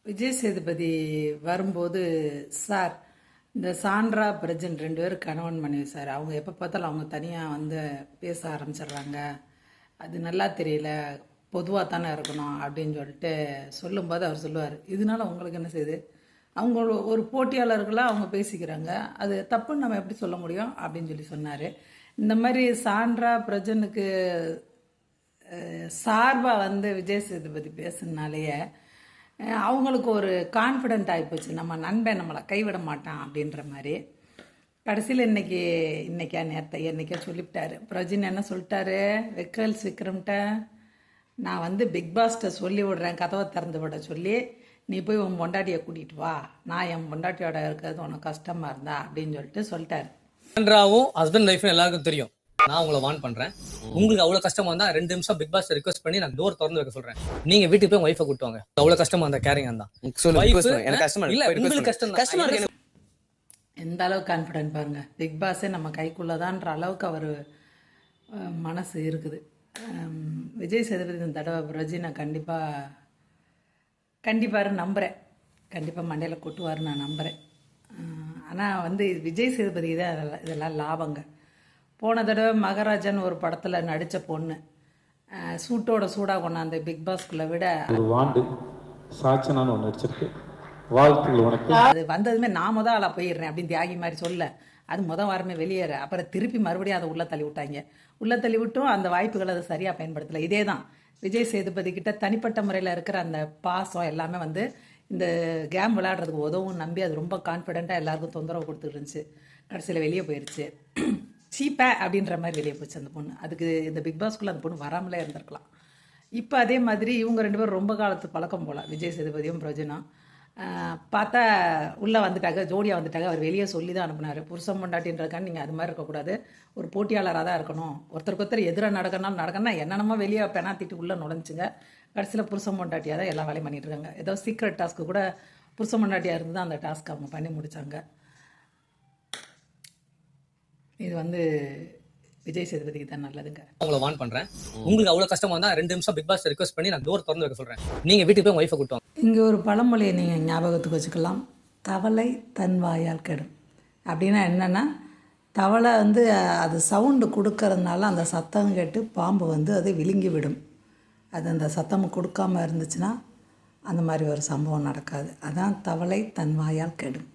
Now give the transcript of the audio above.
விஜய் சேதுபதி வரும்போது, சார் இந்த சாண்ட்ரா பிரஜன் 2 பேரும் கணவன் மனைவி சார். அவங்க எப்போ பார்த்தாலும் அவங்க தனியாக வந்து பேச ஆரம்பிச்சிடுறாங்க. அது நல்லா தெரியல, பொதுவாக தானே இருக்கணும் அப்படின்னு சொல்லிட்டு சொல்லும்போது அவர் சொல்லுவார், இதனால உங்களுக்கு என்ன செய்யுது? அவங்க ஒரு போட்டியாளர்களாக அவங்க பேசிக்கிறாங்க, அது தப்புன்னு நம்ம எப்படி சொல்ல முடியும் அப்படின்னு சொல்லி சொன்னார். இந்த மாதிரி சாண்ட்ரா பிரஜனுக்கு சார்பாக வந்து விஜய் சேதுபதி பேசுனாலேயே அவங்களுக்கு ஒரு கான்ஃபிடென்ட் ஆகிப்போச்சு, நம்ம நண்பன் நம்மளை கைவிட மாட்டான் அப்படின்ற மாதிரி. கடைசியில் இன்னைக்கா என்னைக்கா சொல்லிவிட்டாரு பிரஜின். என்ன சொல்லிட்டாரு வெக்கல்ஸ் விக்ரம்கிட்ட, நான் வந்து பிக் பாஸ்ட்டை சொல்லி விடுறேன், கதவை திறந்து விட சொல்லி, நீ போய் உன் பொண்டாட்டியை கூட்டிகிட்டு வா, நான் என் பொண்டாட்டியோட இருக்கிறது உனக்கு கஷ்டமாக இருந்தா அப்படின்னு சொல்லிட்டாரு. ஹஸ்பண்ட் லைஃப் எல்லாருக்கும் தெரியும். நான் உங்களை வான் பண்றேன், உங்களுக்கு அவ்வளவு கஷ்டமா இருந்தா 2 நிமிஷம் பிக் பாஸ் ரிக்வெஸ்ட் பண்ணி நான் டோர் திறந்து வைக்க சொல்றேன். நீங்க வீட்டுக்கு போய் வைஃபை கூட்டு வாங்க. அவ்வளவு கஷ்டமா இருந்தா கேரிங் இருந்தா எனக்கு கஷ்டமா இல்ல, உங்களுக்கு கஷ்டமா இருக்கு. எந்த அளவுக்கு கான்ஃபிடென்ட் பாருங்க, பிக் பாஸே நம்ம கைக்குள்ளதான்ற அளவுக்கு அவர் மனசு இருக்குது. விஜய் சேதுபதி இந்த தடவை பிரஜினை கண்டிப்பாக நம்புகிறேன், கண்டிப்பாக மண்டையில் கொட்டுவார் நான் நம்புகிறேன். ஆனால் வந்து விஜய் சேதுபதி தான் இதெல்லாம் லாபங்க. போன தடவை மகாராஜன் ஒரு படத்தில் நடித்த பொண்ணு சூட்டோட சூடாக கொண்டாந்து பிக் பாஸ்குள்ளே விட சாட்சனான்னு ஒன்று நடிச்சிருக்கு. வாழ்த்துக்கள் உனக்கு. அது வந்ததுமே நான் ஆளாக போயிடுறேன் அப்படின்னு தியாகி மாதிரி சொல்ல, அது வாரமே வெளியேற, அப்புறம் திருப்பி மறுபடியும் அதை உள்ளே தள்ளி விட்டாங்க. உள்ளே தள்ளி விட்டும் அந்த வாய்ப்புகளை அதை சரியாக பயன்படுத்தலை. இதே தான் விஜய் சேதுபதி கிட்ட தனிப்பட்ட முறையில் இருக்கிற அந்த பாசம் எல்லாமே வந்து இந்த கேம் விளையாடுறதுக்கு உதவும் நம்பி அது ரொம்ப கான்ஃபிடென்ட்டாக எல்லாருக்கும் தொந்தரவு கொடுத்துட்டு இருந்துச்சு. கடைசியில் வெளியே போயிடுச்சு. சீப்பே அப்படின்ற மாதிரி வெளியே போச்சு அந்த பொண்ணு. அதுக்கு இந்த பிக் பாஸ்குள்ளே அந்த பொண்ணு வராமலே இருந்திருக்கலாம். இப்போ அதே மாதிரி இவங்க 2 பேரும் ரொம்ப காலத்து பழக்கம் போல், விஜய் சேதுபதியும் பிரஜனும். பார்த்தா உள்ளே வந்துட்டாங்க, ஜோடியாக வந்துட்டாங்க. அவர் வெளியே சொல்லி தான் அனுப்புனார், புருஷன் பொண்டாட்டின்றக்கான்னு நீங்கள் அது மாதிரி இருக்கக்கூடாது, ஒரு போட்டியாளராக தான் இருக்கணும், ஒருத்தருக்கு ஒருத்தர் எதிராக நடக்கணும்னா என்னென்னமோ வெளியே பெனாத்திட்டு உள்ளே நுழைஞ்சுங்க. கடைசியில் புருஷன் பொண்டாட்டியாக தான் எல்லா வேலையும் பண்ணிகிட்டு இருக்காங்க. ஏதோ சீக்ரெட் டாஸ்க்கு கூட புருஷன் பொண்டாட்டியாக இருந்து தான் அந்த டாஸ்க் அவங்க பண்ணி முடித்தாங்க. இது வந்து விஜய் சேதுபதிக்கு தான் நல்லதுங்க. உங்களை வான் பண்றேன், உங்களுக்கு அவ்வளவு கஷ்டமா இருந்தா 2 நிமிஷம் பிக் பாஸ் ரிக்வெஸ்ட் பண்ணி நான் டோர் திறந்து வைக்க சொல்றேன். நீங்க வீட்டுக்கு போய் வைஃபை கூட்டு வாங்க. இங்கே ஒரு பழமொழியை நீங்கள் ஞாபகத்துக்கு வச்சுக்கலாம், தவளை தன் வாயால் கெடும். அப்படின்னா என்னென்னா, தவளை வந்து அது சவுண்டு கொடுக்கறதுனால அந்த சத்தம் கேட்டு பாம்பு வந்து அதை விழுங்கி விடும். அது அந்த சத்தம் கொடுக்காமல் இருந்துச்சுன்னா அந்த மாதிரி ஒரு சம்பவம் நடக்காது. அதான் தவளை தன் வாயால் கெடும்.